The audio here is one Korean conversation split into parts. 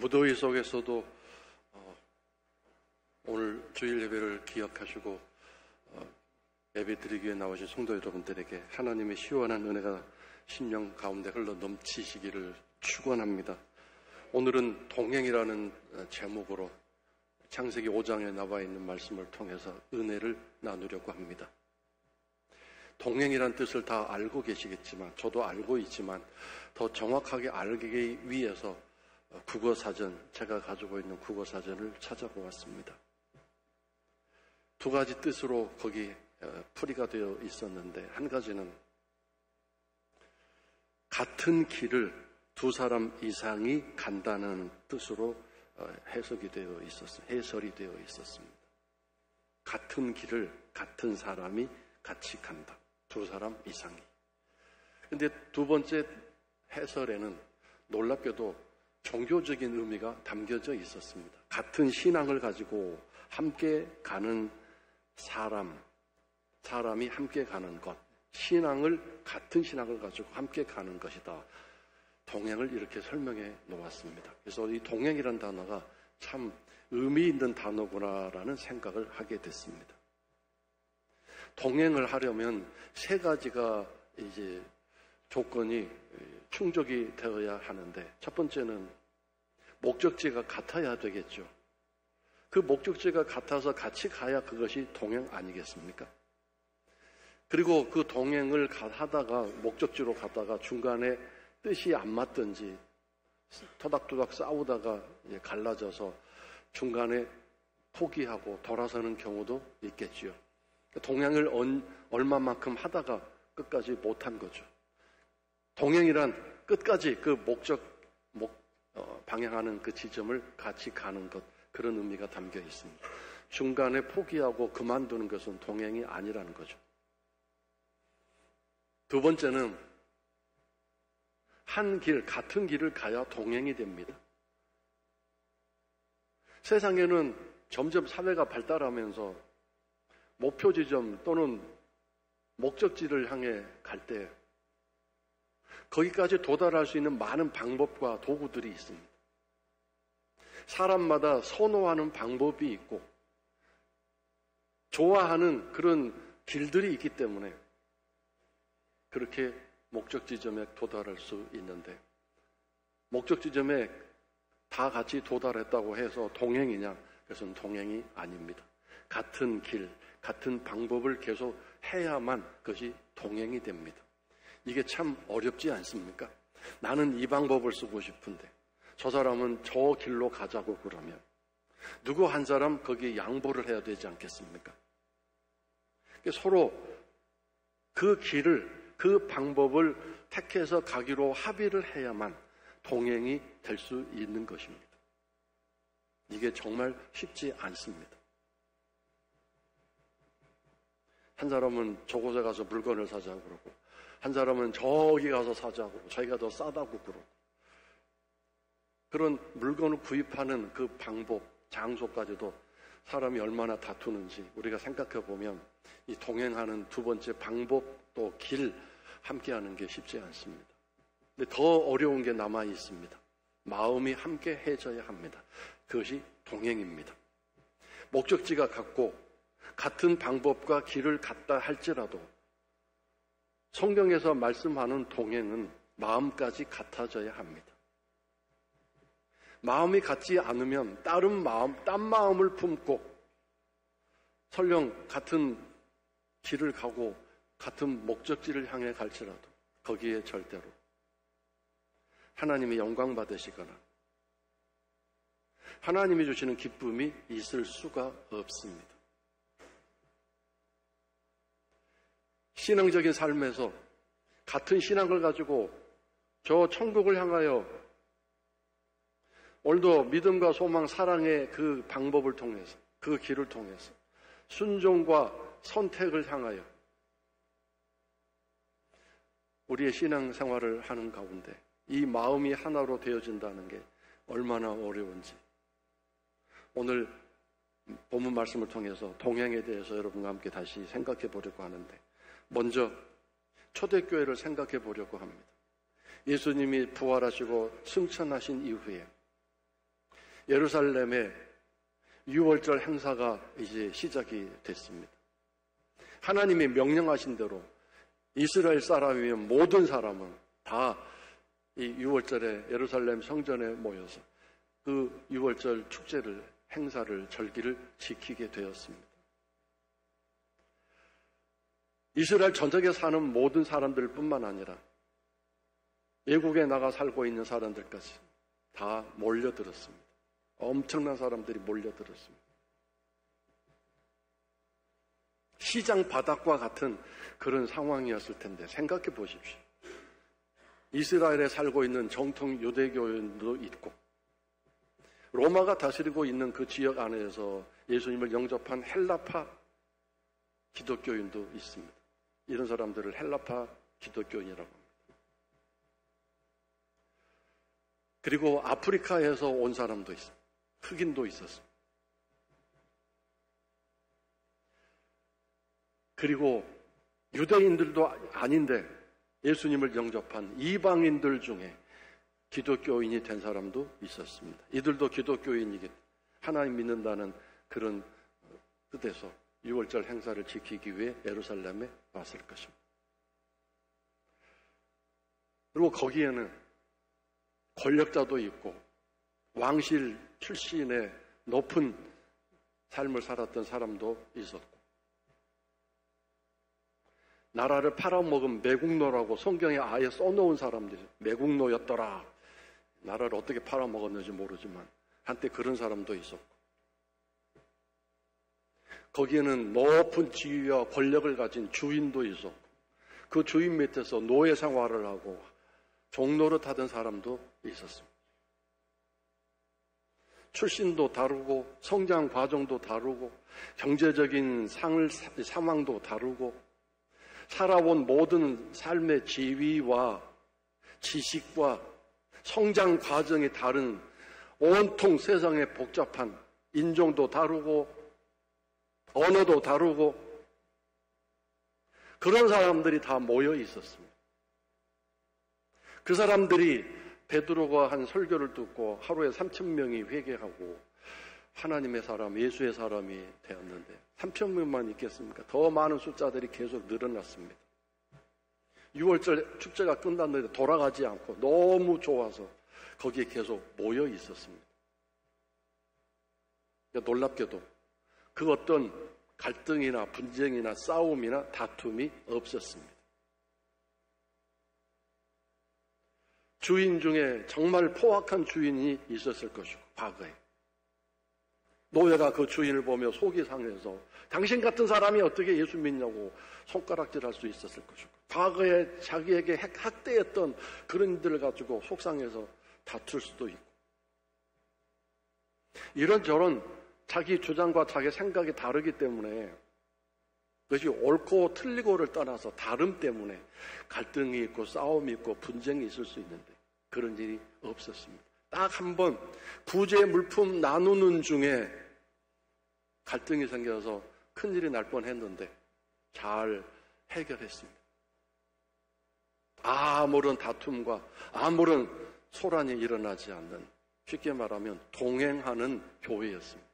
무더위 속에서도 오늘 주일 예배를 기억하시고 예배 드리기 위해 나오신 성도 여러분들에게 하나님의 시원한 은혜가 심령 가운데 흘러 넘치시기를 축원합니다. 오늘은 동행이라는 제목으로 창세기 5장에 나와 있는 말씀을 통해서 은혜를 나누려고 합니다. 동행이란 뜻을 다 알고 계시겠지만, 저도 알고 있지만 더 정확하게 알기 위해서 국어사전, 제가 가지고 있는 국어사전을 찾아보았습니다. 두 가지 뜻으로 거기 풀이가 되어 있었는데, 한 가지는 같은 길을 두 사람 이상이 간다는 뜻으로 해설이 되어 있었습니다. 같은 길을 같은 사람이 같이 간다. 두 사람 이상이. 근데 두 번째 해설에는 놀랍게도 종교적인 의미가 담겨져 있었습니다. 같은 신앙을 가지고 함께 가는 사람이 함께 가는 것, 같은 신앙을 가지고 함께 가는 것이다. 동행을 이렇게 설명해 놓았습니다. 그래서 이 동행이라는 단어가 참 의미 있는 단어구나라는 생각을 하게 됐습니다. 동행을 하려면 세 가지가 이제 조건이 충족이 되어야 하는데, 첫 번째는 목적지가 같아야 되겠죠. 그 목적지가 같아서 같이 가야 그것이 동행 아니겠습니까? 그리고 그 동행을 하다가 목적지로 가다가 중간에 뜻이 안 맞든지 토닥토닥 싸우다가 갈라져서 중간에 포기하고 돌아서는 경우도 있겠지요. 동행을 얼마만큼 하다가 끝까지 못한 거죠. 동행이란 끝까지 그 방향하는 그 지점을 같이 가는 것, 그런 의미가 담겨 있습니다. 중간에 포기하고 그만두는 것은 동행이 아니라는 거죠. 두 번째는 같은 길을 가야 동행이 됩니다. 세상에는 점점 사회가 발달하면서 목표 지점 또는 목적지를 향해 갈 때 거기까지 도달할 수 있는 많은 방법과 도구들이 있습니다. 사람마다 선호하는 방법이 있고 좋아하는 그런 길들이 있기 때문에 그렇게 목적 지점에 도달할 수 있는데, 목적 지점에 다 같이 도달했다고 해서 동행이냐? 그것은 동행이 아닙니다. 같은 길, 같은 방법을 계속 해야만 그것이 동행이 됩니다. 이게 참 어렵지 않습니까? 나는 이 방법을 쓰고 싶은데 저 사람은 저 길로 가자고 그러면 누구 한 사람 거기에 양보를 해야 되지 않겠습니까? 서로 그 길을, 그 방법을 택해서 가기로 합의를 해야만 동행이 될 수 있는 것입니다. 이게 정말 쉽지 않습니다. 한 사람은 저곳에 가서 물건을 사자고 그러고, 한 사람은 저기 가서 사자고, 저희가 더 싸다고 그러고, 그런 물건을 구입하는 그 방법, 장소까지도 사람이 얼마나 다투는지 우리가 생각해 보면 이 동행하는 두 번째 방법, 또 길, 함께하는 게 쉽지 않습니다. 근데 더 어려운 게 남아 있습니다. 마음이 함께 해져야 합니다. 그것이 동행입니다. 목적지가 같고 같은 방법과 길을 갔다 할지라도 성경에서 말씀하는 동행은 마음까지 같아져야 합니다. 마음이 같지 않으면 딴 마음을 품고 설령 같은 길을 가고 같은 목적지를 향해 갈지라도 거기에 절대로 하나님의 영광 받으시거나 하나님이 주시는 기쁨이 있을 수가 없습니다. 신앙적인 삶에서 같은 신앙을 가지고 저 천국을 향하여 오늘도 믿음과 소망, 사랑의 그 방법을 통해서, 그 길을 통해서 순종과 선택을 향하여 우리의 신앙생활을 하는 가운데 이 마음이 하나로 되어진다는 게 얼마나 어려운지 오늘 본문 말씀을 통해서 동행에 대해서 여러분과 함께 다시 생각해 보려고 하는데, 먼저 초대교회를 생각해 보려고 합니다. 예수님이 부활하시고 승천하신 이후에 예루살렘의 유월절 행사가 이제 시작이 됐습니다. 하나님이 명령하신 대로 이스라엘 사람이면 모든 사람은 다 이 유월절에 예루살렘 성전에 모여서 그 유월절 축제를, 행사를, 절기를 지키게 되었습니다. 이스라엘 전역에 사는 모든 사람들 뿐만 아니라 외국에 나가 살고 있는 사람들까지 다 몰려들었습니다. 엄청난 사람들이 몰려들었습니다. 시장 바닥과 같은 그런 상황이었을 텐데 생각해 보십시오. 이스라엘에 살고 있는 정통 유대교인도 있고 로마가 다스리고 있는 그 지역 안에서 예수님을 영접한 헬라파 기독교인도 있습니다. 이런 사람들을 헬라파 기독교인이라고 합니다. 그리고 아프리카에서 온 사람도 있습니다. 흑인도 있었습니다. 그리고 유대인들도 아닌데 예수님을 영접한 이방인들 중에 기독교인이 된 사람도 있었습니다. 이들도 기독교인이기 하나님 믿는다는 그런 뜻에서 유월절 행사를 지키기 위해 예루살렘에 왔을 것입니다. 그리고 거기에는 권력자도 있고 왕실 출신의 높은 삶을 살았던 사람도 있었고 나라를 팔아먹은 매국노라고 성경에 아예 써놓은 사람들이 매국노였더라. 나라를 어떻게 팔아먹었는지 모르지만 한때 그런 사람도 있었고 거기에는 높은 지위와 권력을 가진 주인도 있었고 그 주인 밑에서 노예 생활을 하고 종노릇 하던 사람도 있었습니다. 출신도 다르고 성장 과정도 다르고 경제적인 상황도 다르고 살아온 모든 삶의 지위와 지식과 성장 과정이 다른 온통 세상의 복잡한 인종도 다르고 언어도 다르고 그런 사람들이 다 모여 있었습니다. 그 사람들이 베드로가 한 설교를 듣고 하루에 3,000명이 회개하고 하나님의 사람, 예수의 사람이 되었는데 3,000명만 있겠습니까? 더 많은 숫자들이 계속 늘어났습니다. 6월절 축제가 끝났는데 돌아가지 않고 너무 좋아서 거기에 계속 모여 있었습니다. 놀랍게도 그 어떤 갈등이나 분쟁이나 싸움이나 다툼이 없었습니다. 주인 중에 정말 포악한 주인이 있었을 것이고 과거에 노예가 그 주인을 보며 속이 상해서 당신 같은 사람이 어떻게 예수 믿냐고 손가락질할 수 있었을 것이고 과거에 자기에게 학대했던 그런 일들을 가지고 속상해서 다툴 수도 있고 이런저런 자기 주장과 자기 생각이 다르기 때문에 그것이 옳고 틀리고를 떠나서 다름 때문에 갈등이 있고 싸움이 있고 분쟁이 있을 수 있는데 그런 일이 없었습니다. 딱 한 번 부재 물품 나누는 중에 갈등이 생겨서 큰일이 날 뻔했는데 잘 해결했습니다. 아무런 다툼과 아무런 소란이 일어나지 않는 쉽게 말하면 동행하는 교회였습니다.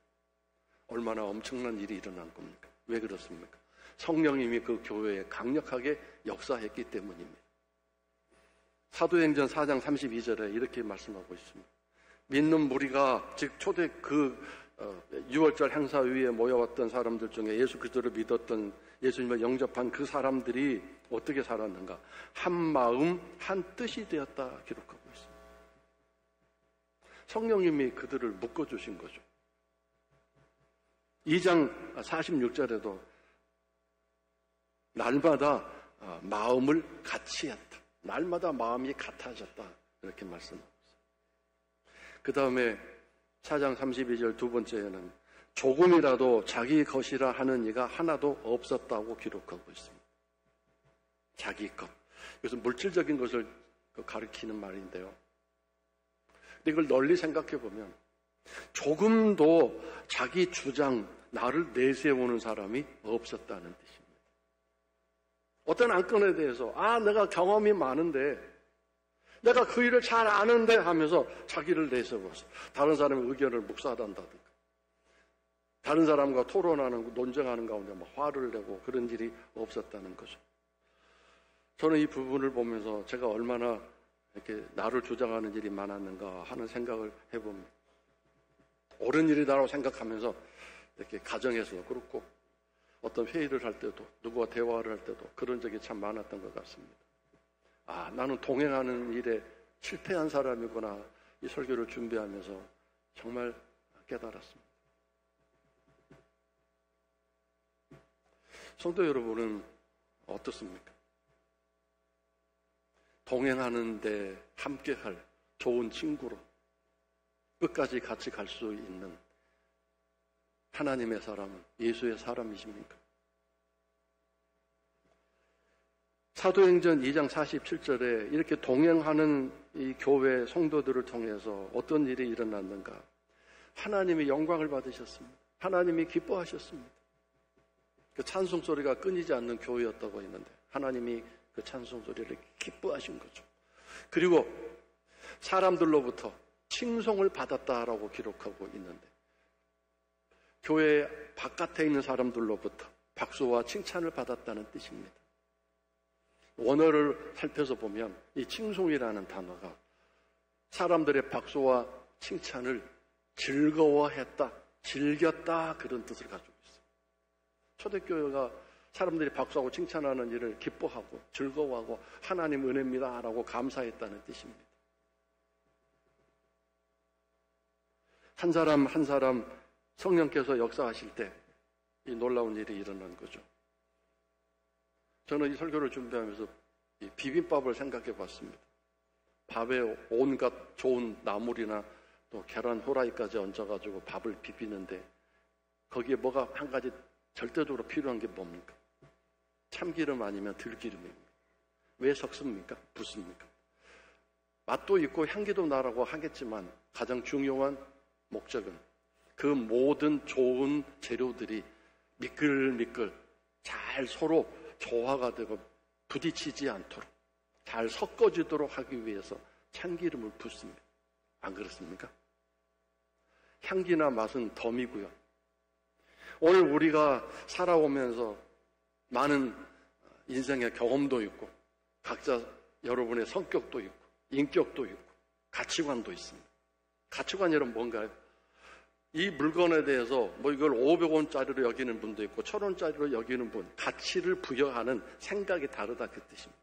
얼마나 엄청난 일이 일어난 겁니까? 왜 그렇습니까? 성령님이 그 교회에 강력하게 역사했기 때문입니다. 사도행전 4장 32절에 이렇게 말씀하고 있습니다. 믿는 무리가 즉 초대 그 6월절 행사 위에 모여왔던 사람들 중에 예수 그리스도를 믿었던 예수님을 영접한 그 사람들이 어떻게 살았는가? 한 마음 한 뜻이 되었다 기록하고 있습니다. 성령님이 그들을 묶어주신 거죠. 2장 46절에도 날마다 마음을 같이 했다. 날마다 마음이 같아졌다. 이렇게 말씀하고 있습니다. 그 다음에 4장 32절 두 번째에는 조금이라도 자기 것이라 하는 이가 하나도 없었다고 기록하고 있습니다. 자기 것. 이것은 물질적인 것을 가리키는 말인데요. 근데 이걸 널리 생각해 보면 조금도 자기 주장, 나를 내세우는 사람이 없었다는 뜻입니다. 어떤 안건에 대해서 내가 경험이 많은데 내가 그 일을 잘 아는데 하면서 자기를 내세워서 다른 사람의 의견을 묵살한다든가 다른 사람과 토론하는, 논쟁하는 가운데 막 화를 내고 그런 일이 없었다는 거죠. 저는 이 부분을 보면서 제가 얼마나 이렇게 나를 주장하는 일이 많았는가 하는 생각을 해봅니다. 옳은 일이다라고 생각하면서 이렇게 가정에서도 그렇고 어떤 회의를 할 때도 누구와 대화를 할 때도 그런 적이 참 많았던 것 같습니다. 아, 나는 동행하는 일에 실패한 사람이구나. 이 설교를 준비하면서 정말 깨달았습니다. 성도 여러분은 어떻습니까? 동행하는데 함께할 좋은 친구로 끝까지 같이 갈 수 있는 하나님의 사람은 예수의 사람이십니까? 사도행전 2장 47절에 이렇게 동행하는 이 교회 성도들을 통해서 어떤 일이 일어났는가? 하나님이 영광을 받으셨습니다. 하나님이 기뻐하셨습니다. 그 찬송 소리가 끊이지 않는 교회였다고 했는데 하나님이 그 찬송 소리를 기뻐하신 거죠. 그리고 사람들로부터 칭송을 받았다라고 기록하고 있는데 교회 바깥에 있는 사람들로부터 박수와 칭찬을 받았다는 뜻입니다. 원어를 살펴서 보면 이 칭송이라는 단어가 사람들의 박수와 칭찬을 즐거워했다, 즐겼다 그런 뜻을 가지고 있어요. 초대교회가 사람들이 박수하고 칭찬하는 일을 기뻐하고 즐거워하고 하나님 은혜입니다 라고 감사했다는 뜻입니다. 한 사람 한 사람 성령께서 역사하실 때 이 놀라운 일이 일어난 거죠. 저는 이 설교를 준비하면서 이 비빔밥을 생각해 봤습니다. 밥에 온갖 좋은 나물이나 또 계란 후라이까지 얹어가지고 밥을 비비는데 거기에 뭐가 한 가지 절대적으로 필요한 게 뭡니까? 참기름 아니면 들기름입니다. 왜 섞습니까? 붓습니까? 맛도 있고 향기도 나라고 하겠지만 가장 중요한 목적은 그 모든 좋은 재료들이 미끌미끌 잘 서로 조화가 되고 부딪히지 않도록 잘 섞어지도록 하기 위해서 참기름을 붓습니다. 안 그렇습니까? 향기나 맛은 덤이고요. 오늘 우리가 살아오면서 많은 인생의 경험도 있고 각자 여러분의 성격도 있고 인격도 있고 가치관도 있습니다. 가치관이란 뭔가요? 이 물건에 대해서 뭐 이걸 500원짜리로 여기는 분도 있고 1000원짜리로 여기는 분, 가치를 부여하는 생각이 다르다 그 뜻입니다.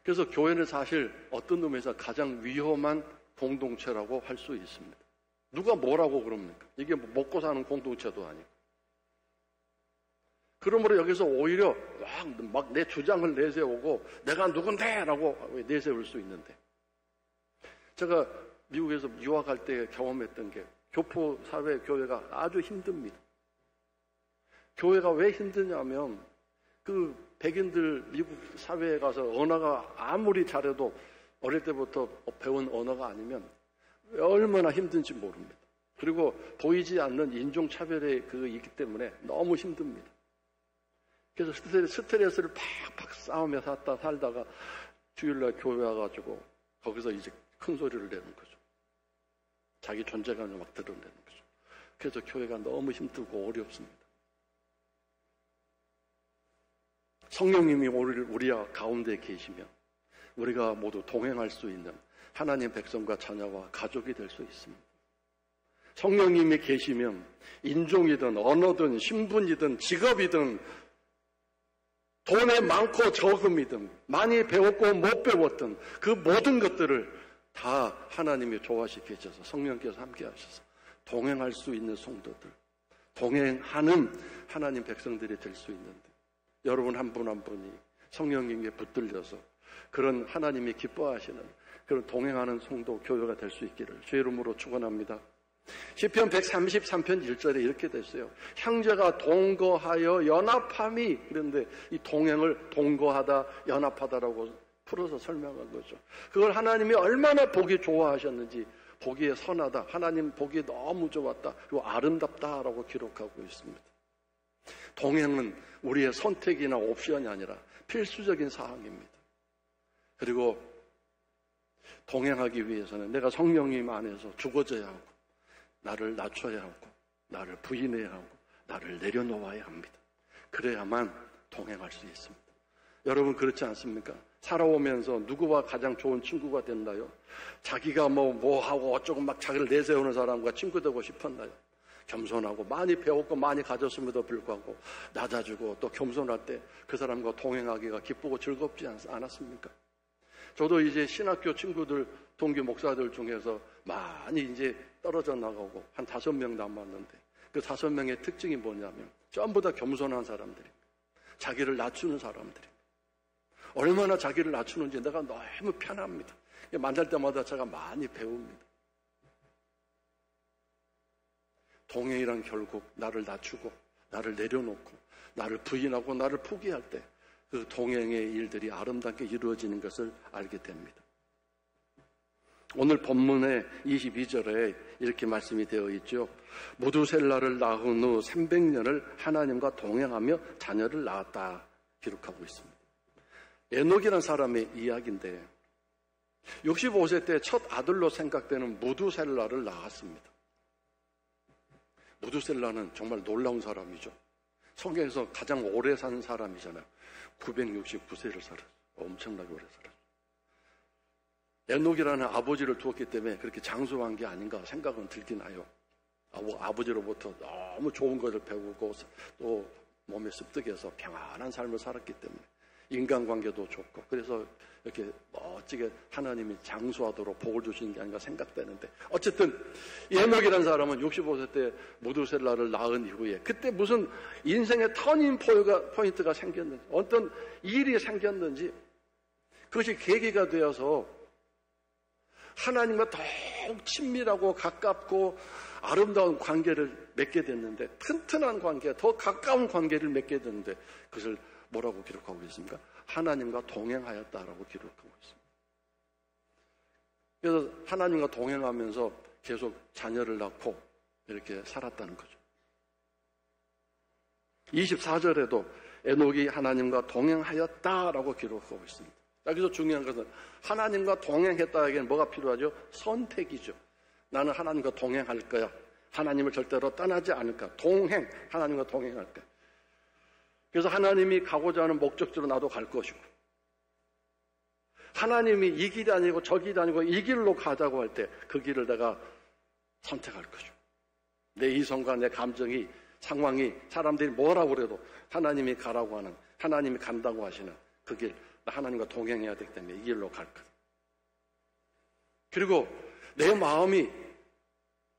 그래서 교회는 사실 어떤 의미에서 가장 위험한 공동체라고 할 수 있습니다. 누가 뭐라고 그럽니까? 이게 뭐 먹고 사는 공동체도 아니고. 그러므로 여기서 오히려 막 내 주장을 내세우고 내가 누군데? 라고 내세울 수 있는데 제가 미국에서 유학할 때 경험했던 게 교포 사회 교회가 아주 힘듭니다. 교회가 왜 힘드냐면 그 백인들 미국 사회에 가서 언어가 아무리 잘해도 어릴 때부터 배운 언어가 아니면 얼마나 힘든지 모릅니다. 그리고 보이지 않는 인종차별이 있기 때문에 너무 힘듭니다. 그래서 스트레스를 팍팍 싸우며 살다가 주일날 교회 와가지고 거기서 이제 큰 소리를 내는 거죠. 자기 존재감을 막 드러내는 거죠. 그래서 교회가 너무 힘들고 어렵습니다. 성령님이 우리 가운데 계시면 우리가 모두 동행할 수 있는 하나님 백성과 자녀와 가족이 될 수 있습니다. 성령님이 계시면 인종이든 언어든 신분이든 직업이든 돈에 많고 적음이든 많이 배웠고 못 배웠든 그 모든 것들을 다 하나님이 조화시켜 주셔서 성령께서 함께 하셔서 동행할 수 있는 성도들, 동행하는 하나님 백성들이 될 수 있는데 여러분 한 분 한 분이 성령님께 붙들려서 그런 하나님이 기뻐하시는 그런 동행하는 성도 교회가 될 수 있기를 주의 이름으로 축원합니다. 시편 133편 1절에 이렇게 됐어요. 형제가 동거하여 연합함이, 그런데 이 동행을 동거하다 연합하다라고 풀어서 설명한 거죠. 그걸 하나님이 얼마나 보기 좋아하셨는지, 보기에 선하다, 하나님 보기에 너무 좋았다, 그리고 아름답다라고 기록하고 있습니다. 동행은 우리의 선택이나 옵션이 아니라 필수적인 사항입니다. 그리고 동행하기 위해서는 내가 성령님 안에서 죽어져야 하고, 나를 낮춰야 하고, 나를 부인해야 하고, 나를 내려놓아야 합니다. 그래야만 동행할 수 있습니다. 여러분 그렇지 않습니까? 살아오면서 누구와 가장 좋은 친구가 됐나요? 자기가 뭐 하고 어쩌고 막 자기를 내세우는 사람과 친구 되고 싶었나요? 겸손하고 많이 배웠고 많이 가졌음에도 불구하고 낮아지고 또 겸손할 때 그 사람과 동행하기가 기쁘고 즐겁지 않았습니까? 저도 이제 신학교 친구들, 동기 목사들 중에서 많이 이제 떨어져 나가고 한 5명 남았는데, 그 5명의 특징이 뭐냐면 전부 다 겸손한 사람들입니다. 자기를 낮추는 사람들입니다. 얼마나 자기를 낮추는지 내가 너무 편합니다. 만날 때마다 제가 많이 배웁니다. 동행이란 결국 나를 낮추고, 나를 내려놓고, 나를 부인하고, 나를 포기할 때 그 동행의 일들이 아름답게 이루어지는 것을 알게 됩니다. 오늘 본문의 22절에 이렇게 말씀이 되어 있죠. 무두셀라를 낳은 후 300년을 하나님과 동행하며 자녀를 낳았다 기록하고 있습니다. 에녹이라는 사람의 이야기인데 65세 때 첫 아들로 생각되는 무두셀라를 낳았습니다. 무두셀라는 정말 놀라운 사람이죠. 성경에서 가장 오래 산 사람이잖아요. 969세를 살았어요. 엄청나게 오래 살았어요. 에녹이라는 아버지를 두었기 때문에 그렇게 장수한 게 아닌가 생각은 들긴 해요. 아버지로부터 너무 좋은 것을 배우고 또 몸에 습득해서 평안한 삶을 살았기 때문에 인간관계도 좋고, 그래서 이렇게 멋지게 하나님이 장수하도록 복을 주시는 게 아닌가 생각되는데, 어쨌든 에녹이라는 사람은 65세 때 무두셀라를 낳은 이후에 그때 무슨 인생의 터닝 포인트가 생겼는지, 어떤 일이 생겼는지, 그것이 계기가 되어서 하나님과 더욱 친밀하고 가깝고 아름다운 관계를 맺게 됐는데, 튼튼한 관계, 더 가까운 관계를 맺게 됐는데, 그것을 뭐라고 기록하고 있습니까? 하나님과 동행하였다라고 기록하고 있습니다. 그래서 하나님과 동행하면서 계속 자녀를 낳고 이렇게 살았다는 거죠. 24절에도 에녹이 하나님과 동행하였다라고 기록하고 있습니다. 여기서 중요한 것은 하나님과 동행했다에게는 뭐가 필요하죠? 선택이죠. 나는 하나님과 동행할 거야. 하나님을 절대로 떠나지 않을 거야. 동행, 하나님과 동행할 거야. 그래서 하나님이 가고자 하는 목적지로 나도 갈 것이고, 하나님이 이 길이 아니고 저 길이 아니고 이 길로 가자고 할 때 그 길을 내가 선택할 것이고, 내 이성과 내 감정이, 상황이, 사람들이 뭐라고 그래도 하나님이 가라고 하는, 하나님이 간다고 하시는 그 길, 하나님과 동행해야 되기 때문에 이 길로 갈 거다. 그리고 내 마음이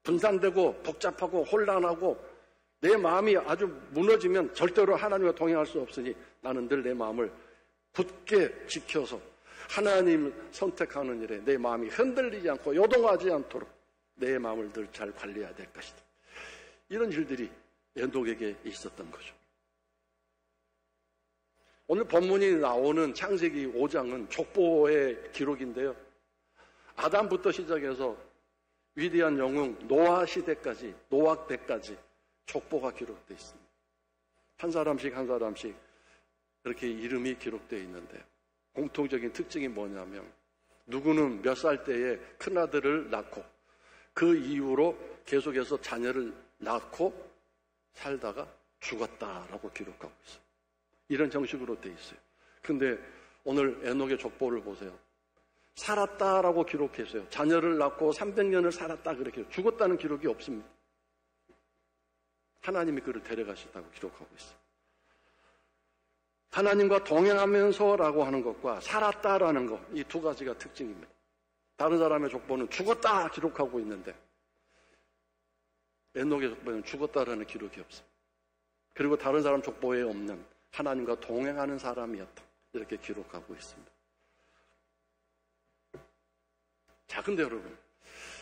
분산되고 복잡하고 혼란하고 내 마음이 아주 무너지면 절대로 하나님과 동행할 수 없으니 나는 늘 내 마음을 굳게 지켜서 하나님을 선택하는 일에 내 마음이 흔들리지 않고 요동하지 않도록 내 마음을 늘 잘 관리해야 될 것이다. 이런 일들이 에녹에게 있었던 거죠. 오늘 본문이 나오는 창세기 5장은 족보의 기록인데요. 아담부터 시작해서 위대한 영웅 노아 시대까지, 노아 때까지 족보가 기록되어 있습니다. 한 사람씩 한 사람씩 이렇게 이름이 기록되어 있는데 공통적인 특징이 뭐냐면 누구는 몇 살 때에 큰아들을 낳고 그 이후로 계속해서 자녀를 낳고 살다가 죽었다라고 기록하고 있어요. 이런 형식으로 되어 있어요. 근데 오늘 에녹의 족보를 보세요. 살았다라고 기록했어요. 자녀를 낳고 300년을 살았다 그렇게, 죽었다는 기록이 없습니다. 하나님이 그를 데려가셨다고 기록하고 있어요. 하나님과 동행하면서라고 하는 것과 살았다라는 것, 이 두 가지가 특징입니다. 다른 사람의 족보는 죽었다 기록하고 있는데 에녹의 족보에는 죽었다라는 기록이 없습니다. 그리고 다른 사람 족보에 없는 하나님과 동행하는 사람이었다 이렇게 기록하고 있습니다. 자, 근데 여러분,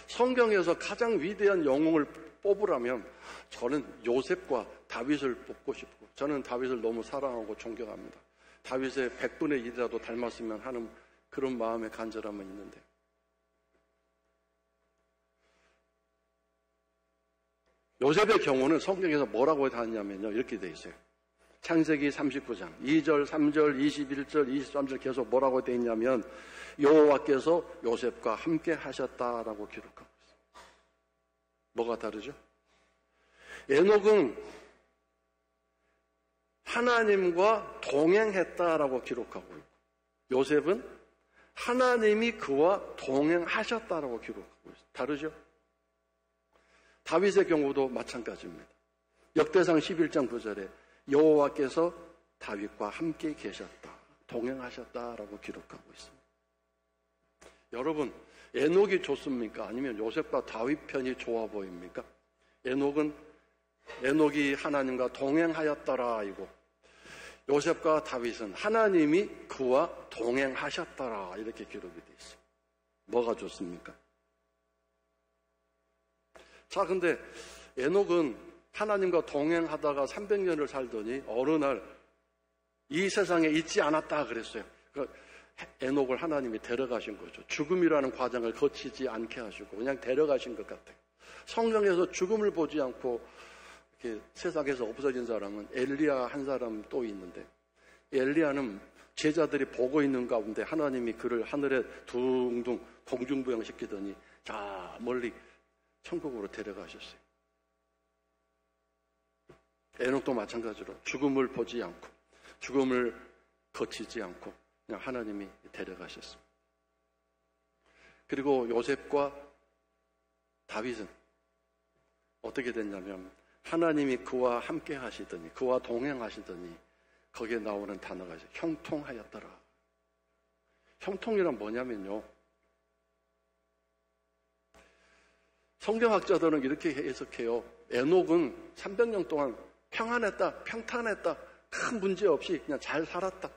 성경에서 가장 위대한 영웅을 뽑으라면 저는 요셉과 다윗을 뽑고 싶고, 저는 다윗을 너무 사랑하고 존경합니다. 다윗의 100분의 1이라도 닮았으면 하는 그런 마음의 간절함은 있는데, 요셉의 경우는 성경에서 뭐라고 하냐면요, 이렇게 돼 있어요. 창세기 39장 2절, 3절, 21절, 23절 계속 뭐라고 되어 있냐면 여호와께서 요셉과 함께 하셨다라고 기록하고 있습니다. 뭐가 다르죠? 에녹은 하나님과 동행했다라고 기록하고 있고 요셉은 하나님이 그와 동행하셨다라고 기록하고 있어요. 다르죠? 다윗의 경우도 마찬가지입니다. 역대상 11장 9절에 여호와께서 다윗과 함께 계셨다, 동행하셨다라고 기록하고 있습니다. 여러분, 에녹이 좋습니까? 아니면 요셉과 다윗 편이 좋아 보입니까? 에녹이 하나님과 동행하였더라 이고 요셉과 다윗은 하나님이 그와 동행하셨더라 이렇게 기록이 되어 있어요. 뭐가 좋습니까? 자, 근데 에녹은 하나님과 동행하다가 300년을 살더니 어느 날 이 세상에 있지 않았다 그랬어요. 에녹을 하나님이 데려가신 거죠. 죽음이라는 과정을 거치지 않게 하시고 그냥 데려가신 것 같아요. 성경에서 죽음을 보지 않고 이렇게 세상에서 없어진 사람은 엘리야 한 사람 또 있는데 엘리야는 제자들이 보고 있는 가운데 하나님이 그를 하늘에 둥둥 공중부양시키더니 자 멀리 천국으로 데려가셨어요. 에녹도 마찬가지로 죽음을 보지 않고 죽음을 거치지 않고 그냥 하나님이 데려가셨습니다. 그리고 요셉과 다윗은 어떻게 됐냐면 하나님이 그와 함께 하시더니 그와 동행하시더니 거기에 나오는 단어가 이제 형통하였더라. 형통이란 뭐냐면요, 성경학자들은 이렇게 해석해요. 에녹은 300년 동안 평안했다, 평탄했다, 큰 문제 없이 그냥 잘 살았다.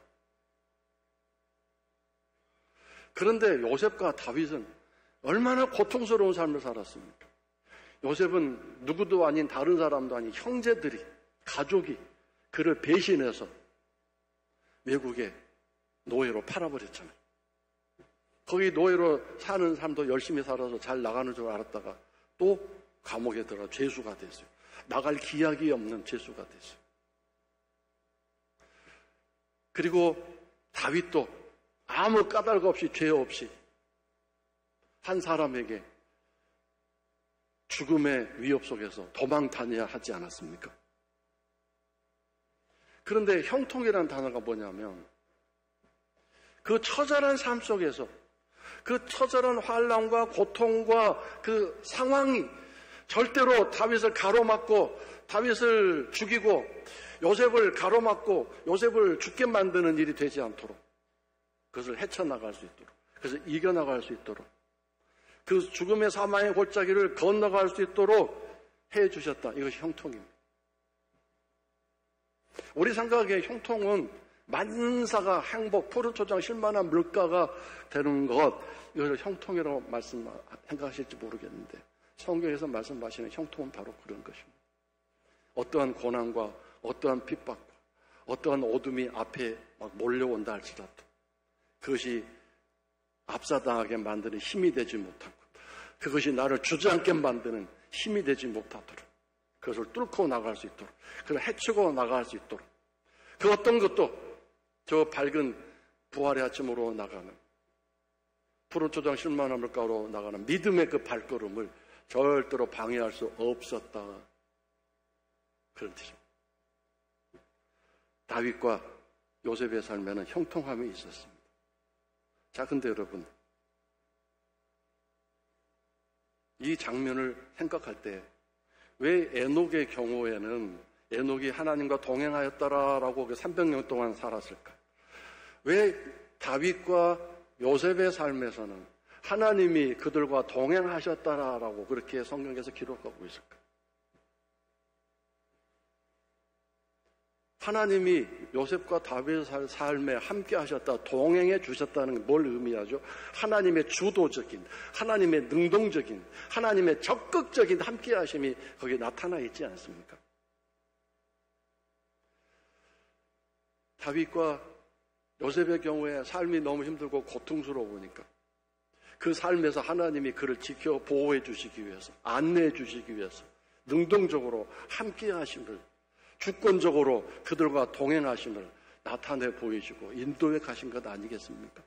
그런데 요셉과 다윗은 얼마나 고통스러운 삶을 살았습니까? 요셉은 누구도 아닌 다른 사람도 아닌 형제들이, 가족이 그를 배신해서 외국에 노예로 팔아버렸잖아요. 거기 노예로 사는 사람도 열심히 살아서 잘 나가는 줄 알았다가 또 감옥에 들어가 죄수가 됐어요. 나갈 기약이 없는 죄수가 됐어요. 그리고 다윗도 아무 까닭 없이 죄 없이 한 사람에게 죽음의 위협 속에서 도망 다녀야 하지 않았습니까? 그런데 형통이라는 단어가 뭐냐면 그 처절한 삶 속에서 그 처절한 환난과 고통과 그 상황이 절대로 다윗을 가로막고 다윗을 죽이고 요셉을 가로막고 요셉을 죽게 만드는 일이 되지 않도록 그것을 헤쳐나갈 수 있도록 그래서 이겨나갈 수 있도록 그 죽음의 사망의 골짜기를 건너갈 수 있도록 해주셨다. 이것이 형통입니다. 우리 생각에 형통은 만사가 행복, 푸르초장 실만한 물가가 되는 것, 이것을 형통이라고 생각하실지 모르겠는데 성경에서 말씀하시는 형통은 바로 그런 것입니다. 어떠한 고난과 어떠한 핍박과 어떠한 어둠이 앞에 막 몰려온다 할지라도 그것이 압사당하게 만드는 힘이 되지 못하고 그것이 나를 주저앉게 만드는 힘이 되지 못하도록 그것을 뚫고 나갈 수 있도록 그걸 헤치고 나갈 수 있도록 그 어떤 것도 저 밝은 부활의 아침으로 나가는 푸른 초장 실만한 물가로 나가는 믿음의 그 발걸음을 절대로 방해할 수 없었다. 그런 뜻입니다. 다윗과 요셉의 삶에는 형통함이 있었습니다. 자, 근데 여러분, 이 장면을 생각할 때 왜 에녹의 경우에는 에녹이 하나님과 동행하였더라라고 300년 동안 살았을까? 왜 다윗과 요셉의 삶에서는 하나님이 그들과 동행하셨다라고 그렇게 성경에서 기록하고 있을까? 하나님이 요셉과 다윗의 삶에 함께 하셨다, 동행해 주셨다는 게 뭘 의미하죠? 하나님의 주도적인, 하나님의 능동적인, 하나님의 적극적인 함께 하심이 거기에 나타나 있지 않습니까? 다윗과 요셉의 경우에 삶이 너무 힘들고 고통스러우니까 그 삶에서 하나님이 그를 지켜 보호해 주시기 위해서, 안내해 주시기 위해서 능동적으로 함께 하심을 주권적으로 그들과 동행하심을 나타내 보이시고 인도해 가신 것 아니겠습니까?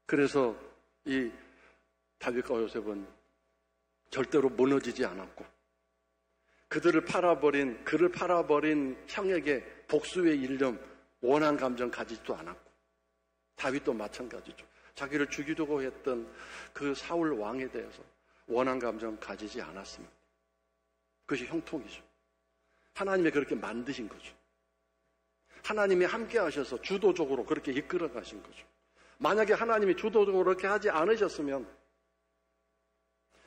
그래서 이 다윗과 요셉은 절대로 무너지지 않았고 그를 팔아버린 형에게 복수의 일념, 원한 감정 가지지도 않았고 다윗도 마찬가지죠. 자기를 죽이려고 했던 그 사울 왕에 대해서 원한 감정 가지지 않았습니다. 그것이 형통이죠. 하나님이 그렇게 만드신 거죠. 하나님이 함께 하셔서 주도적으로 그렇게 이끌어 가신 거죠. 만약에 하나님이 주도적으로 그렇게 하지 않으셨으면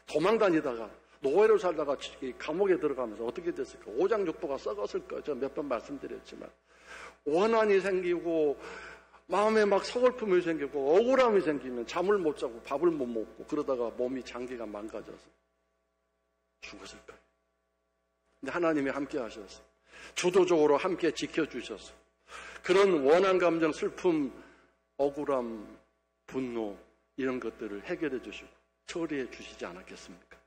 도망다니다가 노예로 살다가 감옥에 들어가면서 어떻게 됐을까? 오장육부가 썩었을 거예요. 제가 몇 번 말씀드렸지만 원한이 생기고 마음에 막 서글픔이 생기고 억울함이 생기면 잠을 못 자고 밥을 못 먹고 그러다가 몸이 장기가 망가져서 죽었을 거예요. 근데 하나님이 함께 하셔서 주도적으로 함께 지켜주셔서 그런 원한 감정, 슬픔, 억울함, 분노 이런 것들을 해결해 주시고 처리해 주시지 않았겠습니까?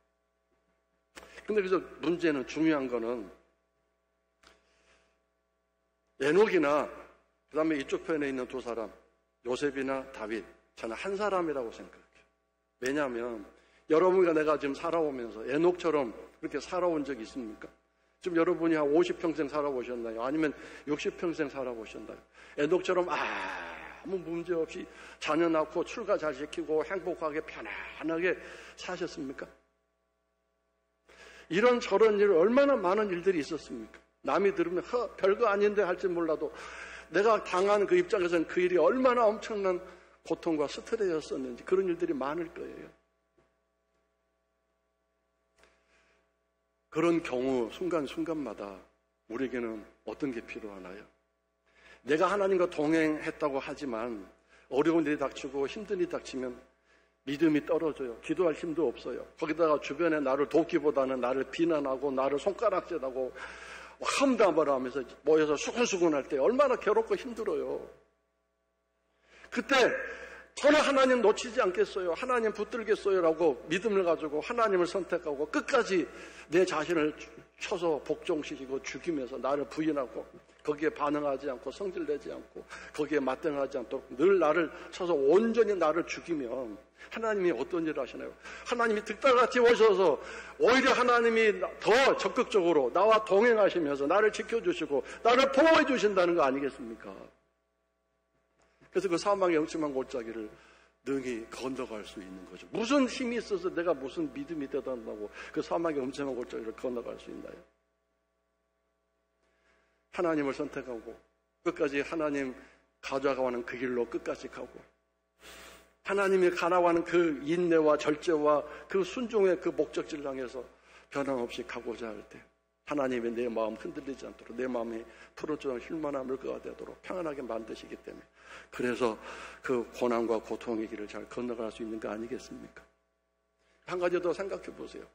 근데 그래서 문제는 중요한 거는 에녹이나 그 다음에 이쪽 편에 있는 두 사람 요셉이나 다윗 저는 한 사람이라고 생각해요. 왜냐하면 여러분과 내가 지금 살아오면서 에녹처럼 그렇게 살아온 적이 있습니까? 지금 여러분이 한 50평생 살아보셨나요? 아니면 60평생 살아보셨나요? 에녹처럼 아무 문제 없이 자녀 낳고 출가 잘 시키고 행복하게 편안하게 사셨습니까? 이런 저런 일 얼마나 많은 일들이 있었습니까? 남이 들으면 별거 아닌데 할지 몰라도 내가 당한 그 입장에서는 그 일이 얼마나 엄청난 고통과 스트레스였었는지 그런 일들이 많을 거예요. 그런 경우 순간순간마다 우리에게는 어떤 게 필요하나요? 내가 하나님과 동행했다고 하지만 어려운 일이 닥치고 힘든 일이 닥치면 믿음이 떨어져요. 기도할 힘도 없어요. 거기다가 주변에 나를 돕기보다는 나를 비난하고 나를 손가락질하고 험담을 하면서 모여서 수근수근할 때 얼마나 괴롭고 힘들어요. 그때 저는 하나님 놓치지 않겠어요. 하나님 붙들겠어요 라고 믿음을 가지고 하나님을 선택하고 끝까지 내 자신을 쳐서 복종시키고 죽이면서 나를 부인하고 거기에 반응하지 않고 성질내지 않고 거기에 맞대응하지 않도록 늘 나를 쳐서 온전히 나를 죽이면 하나님이 어떤 일을 하시나요? 하나님이 득달같이 오셔서 오히려 하나님이 더 적극적으로 나와 동행하시면서 나를 지켜주시고 나를 보호해 주신다는 거 아니겠습니까? 그래서 그 사망의 음침한 골짜기를 능히 건너갈 수 있는 거죠. 무슨 힘이 있어서 내가 무슨 믿음이 대단하고 그 사망의 음침한 골짜기를 건너갈 수 있나요? 하나님을 선택하고 끝까지 하나님 가져가는 그 길로 끝까지 가고 하나님이 가나와는 그 인내와 절제와 그 순종의 그 목적지를 향해서 변함없이 가고자 할 때 하나님이 내 마음 흔들리지 않도록 내 마음이 푸른초장 힐만한 물가가 되도록 평안하게 만드시기 때문에 그래서 그 고난과 고통의 길을 잘 건너갈 수 있는 거 아니겠습니까? 한 가지 더 생각해 보세요.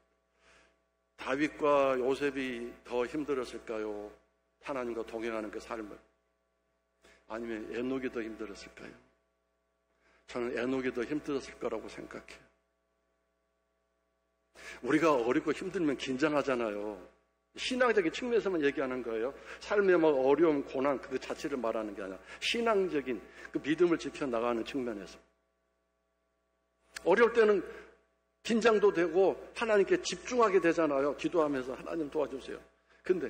다윗과 요셉이 더 힘들었을까요? 하나님과 동행하는 그 삶을. 아니면 에녹이 더 힘들었을까요? 저는 에녹이 더 힘들었을 거라고 생각해요. 우리가 어렵고 힘들면 긴장하잖아요. 신앙적인 측면에서만 얘기하는 거예요. 삶의 어려움, 고난 그 자체를 말하는 게 아니라 신앙적인 그 믿음을 지켜나가는 측면에서. 어려울 때는 긴장도 되고 하나님께 집중하게 되잖아요. 기도하면서 하나님 도와주세요. 근데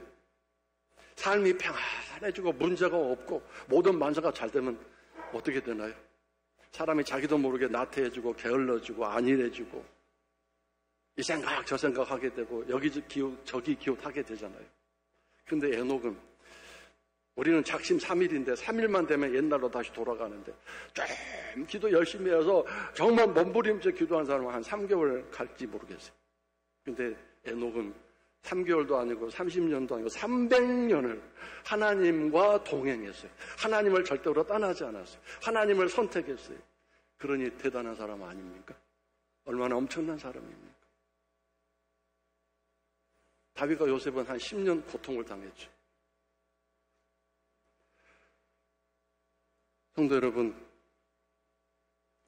삶이 평안해지고 문제가 없고 모든 만사가 잘 되면 어떻게 되나요? 사람이 자기도 모르게 나태해지고 게을러지고 안일해지고 이 생각 저 생각하게 되고 여기 기웃 저기 기웃하게 되잖아요. 근데 에녹은 우리는 작심삼일인데 3일만 되면 옛날로 다시 돌아가는데 좀 기도 열심히 해서 정말 몸부림쳐 기도한 사람은 한 3개월 갈지 모르겠어요. 근데 에녹은 3개월도 아니고 30년도 아니고 300년을 하나님과 동행했어요. 하나님을 절대로 떠나지 않았어요. 하나님을 선택했어요. 그러니 대단한 사람 아닙니까? 얼마나 엄청난 사람입니까? 다윗과 요셉은 한 10년 고통을 당했죠. 성도 여러분,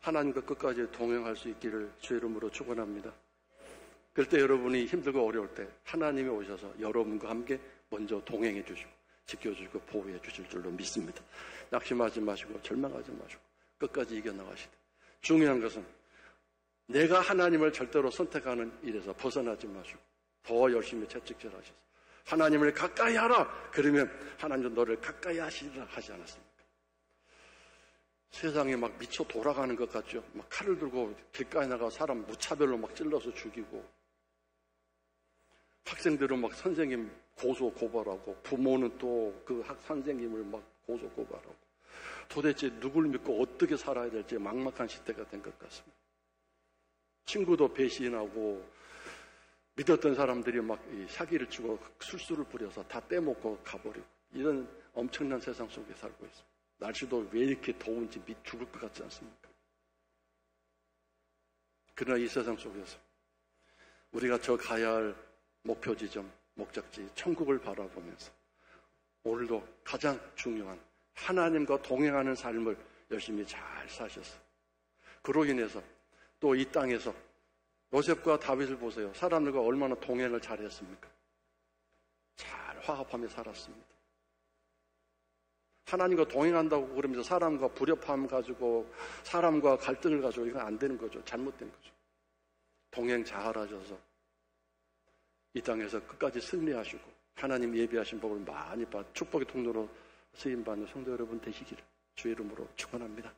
하나님과 끝까지 동행할 수 있기를 주의 이름으로 축원합니다. 그럴 때 여러분이 힘들고 어려울 때 하나님이 오셔서 여러분과 함께 먼저 동행해 주시고 지켜주시고 보호해 주실 줄로 믿습니다. 낙심하지 마시고 절망하지 마시고 끝까지 이겨나가시다. 중요한 것은 내가 하나님을 절대로 선택하는 일에서 벗어나지 마시고 더 열심히 채찍질하셔서 하나님을 가까이 하라. 그러면 하나님도 너를 가까이 하시리라 하지 않았습니까? 세상에 막 미쳐 돌아가는 것 같죠. 막 칼을 들고 길가에 나가 사람 무차별로 막 찔러서 죽이고, 학생들은 막 선생님 고소 고발하고, 부모는 또 그 선생님을 막 고소 고발하고, 도대체 누굴 믿고 어떻게 살아야 될지 막막한 시대가 된 것 같습니다. 친구도 배신하고, 믿었던 사람들이 막 사기를 치고 술수를 부려서 다 떼먹고 가버리고, 이런 엄청난 세상 속에 살고 있습니다. 날씨도 왜 이렇게 더운지 죽을 것 같지 않습니까? 그러나 이 세상 속에서 우리가 저 가야 할 목표 지점, 목적지, 천국을 바라보면서 오늘도 가장 중요한 하나님과 동행하는 삶을 열심히 잘 사셨어요. 그로 인해서 또 이 땅에서 요셉과 다윗을 보세요. 사람들과 얼마나 동행을 잘했습니까? 잘 화합하며 살았습니다. 하나님과 동행한다고 그러면서 사람과 불협화음 가지고 사람과 갈등을 가지고 이건 안 되는 거죠. 잘못된 거죠. 동행 잘 하셔서 이 땅에서 끝까지 승리하시고 하나님 예비하신 복을 많이 받아 축복의 통로로 쓰임받는 성도 여러분 되시기를 주의 이름으로 축원합니다.